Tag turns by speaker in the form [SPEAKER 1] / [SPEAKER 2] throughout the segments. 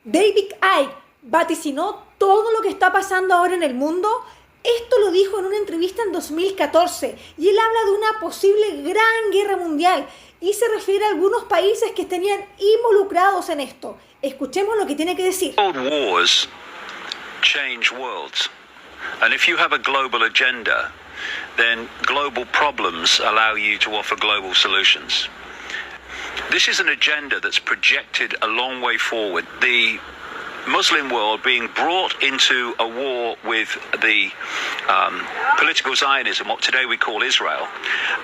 [SPEAKER 1] David Icke vaticinó todo lo que está pasando ahora en el mundo. Esto lo dijo en una entrevista en 2014 y él habla de una posible gran guerra mundial y se refiere a algunos países que estarían involucrados en esto. Escuchemos lo que tiene que decir.
[SPEAKER 2] World wars change worlds, and if you have a global agenda, then global problems allow you to offer global solutions. This is an agenda that's projected a long way forward. The Muslim world being brought into a war with the political Zionism, what today we call Israel,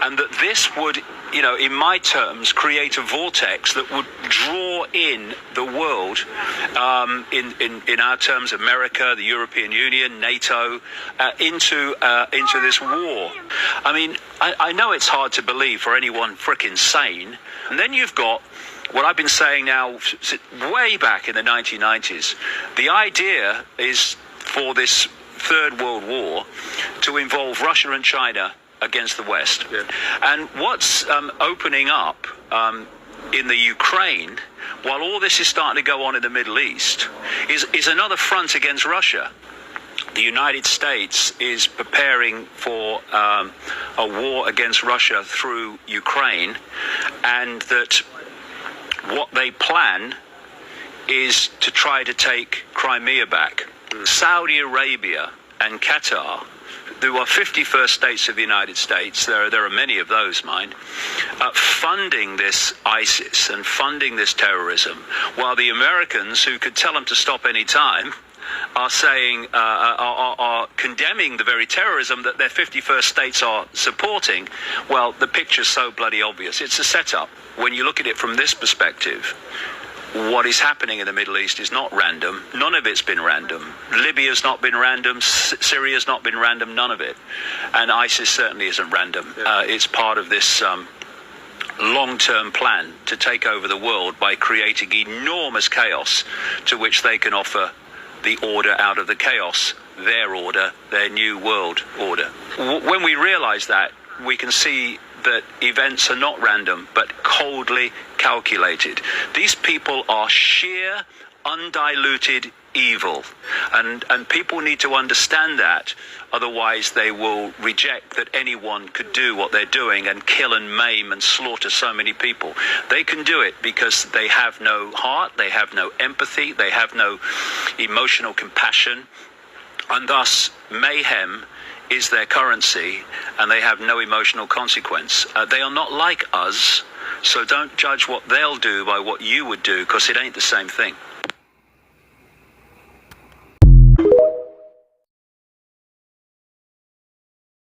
[SPEAKER 2] and that this would, in my terms, create a vortex that would draw in the world, in our terms, America, the European Union, NATO, into this war. I mean, I know it's hard to believe for anyone frickin' sane, and then you've got what I've been saying now way back in the 1990s. The idea is for this Third World War to involve Russia and China against the West. Yeah. And what's opening up in the Ukraine, while all this is starting to go on in the Middle East, is another front against Russia. The United States is preparing for a war against Russia through Ukraine, and that what they plan is to try to take Crimea back. Saudi Arabia and Qatar, who are 51st states of the United States, there are many of those, mind, funding this ISIS and funding this terrorism, while the Americans, who could tell them to stop any time, are saying, are condemning the very terrorism that their 51st states are supporting. Well, the picture's so bloody obvious. It's a setup. When you look at it from this perspective, what is happening in the Middle East is not random. None of it's been random. Libya's not been random. Syria's not been random. None of it. And ISIS certainly isn't random. It's part of this long-term plan to take over the world by creating enormous chaos to which they can offer the order out of the chaos, their order, their new world order. When we realize that, we can see that events are not random, but coldly calculated. These people are sheer, undiluted evil. And people need to understand that. Otherwise, they will reject that anyone could do what they're doing and kill and maim and slaughter so many people. They can do it because they have no heart, they have no empathy, they have no emotional compassion, and thus mayhem is their currency, and they have no emotional consequence. They are not like us, so don't judge what they'll do by what you would do, because it ain't the same thing.